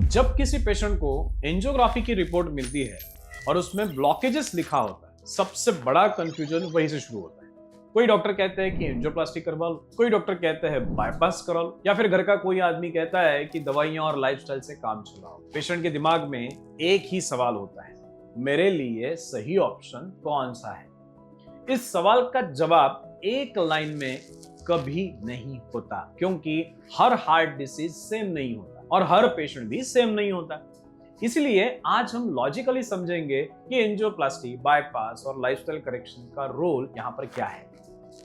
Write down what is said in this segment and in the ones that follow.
जब किसी पेशेंट को एंजियोग्राफी की रिपोर्ट मिलती है और उसमें ब्लॉकेजेस लिखा होता है, सबसे बड़ा कंफ्यूजन वहीं से शुरू होता है। कोई डॉक्टर कहते हैं कि एंजियोप्लास्टी करवा लो, कोई डॉक्टर कहते हैं बाईपास करा लो, या फिर घर का कोई आदमी कहता है कि दवाइयां और लाइफस्टाइल से काम चलाओ। पेशेंट के दिमाग में एक ही सवाल होता है, मेरे लिए सही ऑप्शन कौन सा है? इस सवाल का जवाब एक लाइन में कभी नहीं होता, क्योंकि हर हार्ट डिसीज सेम नहीं होता और हर पेशेंट भी सेम नहीं होता। इसलिए आज हम लॉजिकली समझेंगे कि एंजियोप्लास्टी, बाईपास और लाइफस्टाइल करेक्शन का रोल यहाँ पर क्या है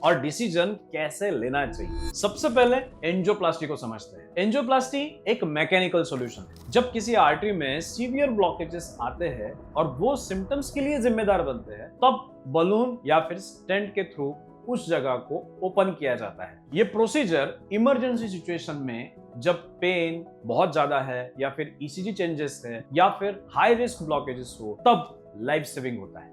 और डिसीजन कैसे लेना चाहिए। सबसे पहले एंजियोप्लास्टी को समझते हैं। एंजियोप्लास्टी एक मैकेनिकल सॉल्यूशन है। जब किसी आर्टरी में सीवियर ब्लॉकेजेस आते हैं और वो सिम्टम्स के लिए जिम्मेदार बनते हैं, तब बलून या फिर स्टेंट के थ्रू उस जगह को ओपन किया जाता है। ये प्रोसीजर इमरजेंसी सिचुएशन में, जब पेन बहुत ज्यादा है या फिर ईसीजी चेंजेस है या फिर हाई रिस्क ब्लॉकेजेस हो, तब लाइफ सेविंग होता है।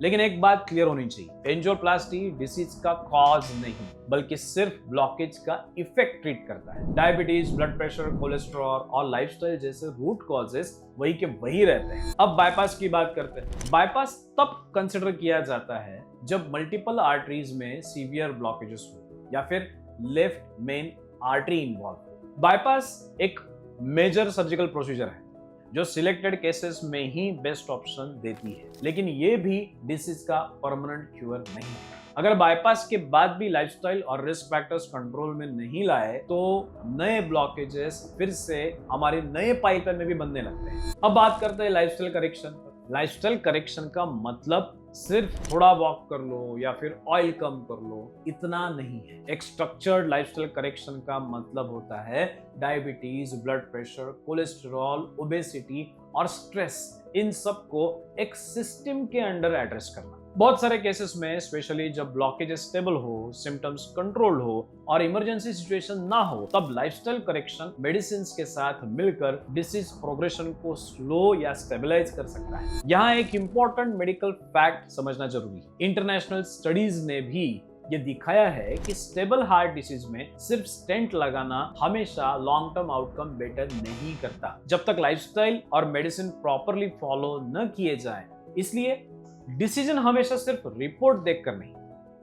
लेकिन एक बात क्लियर होनी चाहिए, एंजियोप्लास्टी डिसीज का कॉज नहीं, बल्कि सिर्फ ब्लॉकेज का इफेक्ट ट्रीट करता है। डायबिटीज, ब्लड प्रेशर, कोलेस्ट्रॉल और लाइफस्टाइल जैसे रूट कॉजेस वही के वही रहते हैं। अब बाईपास की बात करते हैं। बाईपास तब कंसिडर किया जाता है जब मल्टीपल आर्टरीज में सीवियर ब्लॉकेजेस हो या फिर लेफ्ट मेन आर्टरी इन्वॉल्व हो। बाईपास एक मेजर सर्जिकल प्रोसीजर है जो सिलेक्टेड केसेस में ही बेस्ट ऑप्शन देती है, लेकिन ये भी डिसीज का परमानेंट क्योर नहीं है। अगर बाईपास के बाद भी लाइफस्टाइल और रिस्क फैक्टर्स कंट्रोल में नहीं लाए तो नए ब्लॉकेजेस फिर से हमारे नए पाइपलाइन में भी बनने लगते हैं। अब बात करते हैं लाइफस्टाइल करेक्शन। लाइफस्टाइल करेक्शन का मतलब सिर्फ थोड़ा वॉक कर लो या फिर ऑयल कम कर लो, इतना नहीं है। एक स्ट्रक्चर्ड लाइफस्टाइल करेक्शन का मतलब होता है diabetes, blood pressure, cholesterol, obesity और स्ट्रेस, इन सब को एक सिस्टम के अंडर एड्रेस करना। बहुत सारे केसेस में, स्पेशली जब ब्लॉकेजेस स्टेबल हो, सिम्टम्स कंट्रोल हो और इमरजेंसी सिचुएशन ना हो, तब लाइफस्टाइल करेक्शन मेडिसिन के साथ मिलकर डिसीज प्रोग्रेशन को स्लो या स्टेबलाइज कर सकता है। यहाँ एक इंपॉर्टेंट मेडिकल फैक्ट समझना जरूरी है। इंटरनेशनल स्टडीज ने भी ये दिखाया है कि स्टेबल हार्ट डिसीज में सिर्फ स्टेंट लगाना हमेशा लॉन्ग टर्म आउटकम बेटर नहीं करता, जब तक लाइफस्टाइल और मेडिसिन प्रॉपरली फॉलो न किए जाए। इसलिए डिसीजन हमेशा सिर्फ रिपोर्ट देखकर नहीं,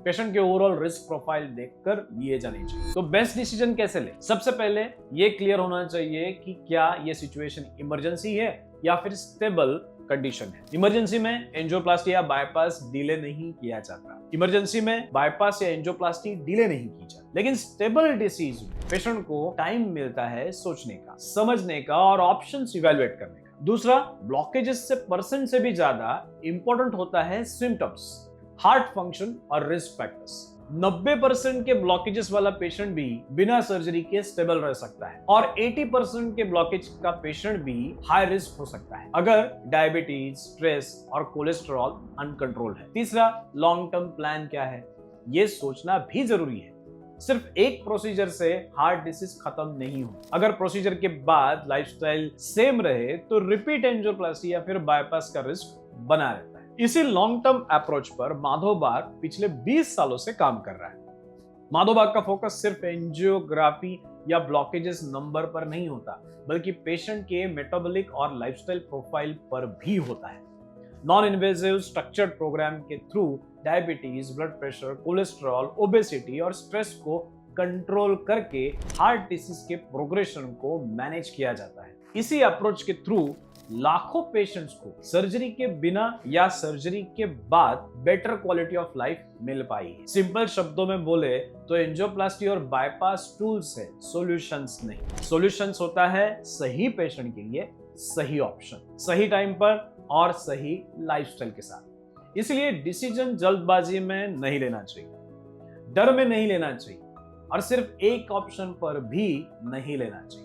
पेशेंट के ओवरऑल रिस्क प्रोफाइल देखकर लिए जाने चाहिए। तो बेस्ट डिसीजन कैसे ले? सबसे पहले ये क्लियर होना चाहिए कि क्या ये सिचुएशन इमरजेंसी है या फिर स्टेबल कंडीशन है। इमरजेंसी में एंजियोप्लास्टी या बाईपास डिले नहीं किया जाता। इमरजेंसी में बाईपास या एंजियोप्लास्टी डिले नहीं की जाती। लेकिन स्टेबल डिसीज में पेशेंट को टाइम मिलता है सोचने का, समझने का और ऑप्शंस इवैल्यूएट करने का। दूसरा, ब्लॉकेजेस से परसेंट से भी ज्यादा इंपॉर्टेंट होता है सिम्टम्स, हार्ट फंक्शन और रिस्क फैक्टर्स। 90% के ब्लॉकेजेस वाला पेशेंट भी बिना सर्जरी के स्टेबल रह सकता है और 80% के ब्लॉकेज का पेशेंट भी हाई रिस्क हो सकता है अगर डायबिटीज, स्ट्रेस और कोलेस्ट्रॉल अनकंट्रोल्ड है। तीसरा, लॉन्ग टर्म प्लान क्या है, ये सोचना भी जरूरी है। सिर्फ एक प्रोसीजर से हार्ट डिसीज खत्म नहीं हो। अगर प्रोसीजर के बाद लाइफस्टाइल सेम रहे तो रिपीट एंजियोप्लास्टी या फिर बाईपास का रिस्क बना रहता है। इसी लॉन्ग टर्म अप्रोच पर माधोबाग पिछले 20 सालों से काम कर रहा है। माधोबाग का फोकस सिर्फ एंजियोग्राफी या ब्लॉकेजेस नंबर पर नहीं होता, बल्कि पेशेंट के मेटाबॉलिक और लाइफस्टाइल प्रोफाइल पर भी होता है। नॉन इन्वेजिव स्ट्रक्चर्ड प्रोग्राम के through diabetes, blood pressure, cholesterol, obesity और स्ट्रेस को कंट्रोल करके हार्ट डिसीज के प्रोग्रेशन को मैनेज किया जाता है। इसी अप्रोच के थ्रू लाखों पेशेंट्स को सर्जरी के बिना या सर्जरी के बाद बेटर क्वालिटी ऑफ लाइफ मिल पाई है। सिंपल शब्दों में बोले तो एंजियोप्लास्टी और बाईपास टूल्स है, सॉल्यूशंस नहीं। सॉल्यूशंस होता है सही पेशेंट के लिए सही ऑप्शन, सही टाइम पर और सही लाइफस्टाइल के साथ। इसलिए डिसीजन जल्दबाजी में नहीं लेना चाहिए, डर में नहीं लेना चाहिए और सिर्फ एक ऑप्शन पर भी नहीं लेना चाहिए।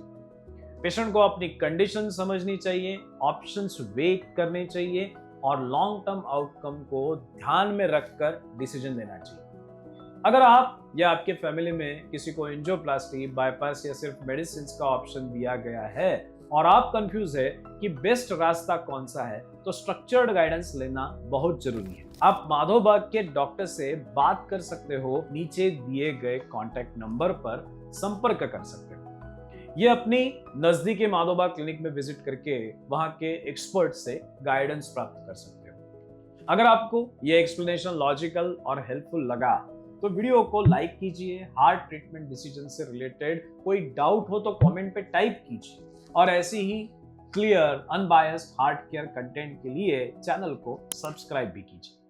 पेशेंट को अपनी कंडीशन समझनी चाहिए, ऑप्शंस वेट करने चाहिए और लॉन्ग टर्म आउटकम को ध्यान में रखकर डिसीजन लेना चाहिए। अगर आप या आपके फैमिली में किसी को एंजियोप्लास्टी, बाईपास या सिर्फ मेडिसिन का ऑप्शन दिया गया है और आप कंफ्यूज है कि बेस्ट रास्ता कौन सा है, तो स्ट्रक्चर्ड गाइडेंस लेना बहुत जरूरी है। आप माधोबाग के डॉक्टर से बात कर सकते हो, नीचे दिए गए कॉन्टैक्ट नंबर पर संपर्क कर सकते हो। ये अपनी नजदीकी माधोबा क्लिनिक में विजिट करके वहां के एक्सपर्ट से गाइडेंस प्राप्त कर सकते हो। अगर आपको ये एक्सप्लेनेशन लॉजिकल और हेल्पफुल लगा तो वीडियो को लाइक कीजिए। हार्ट ट्रीटमेंट डिसीजन से रिलेटेड कोई डाउट हो तो कमेंट पे टाइप कीजिए और ऐसी ही clear unbiased heart care content के लिए चैनल को सब्सक्राइब भी कीजिए।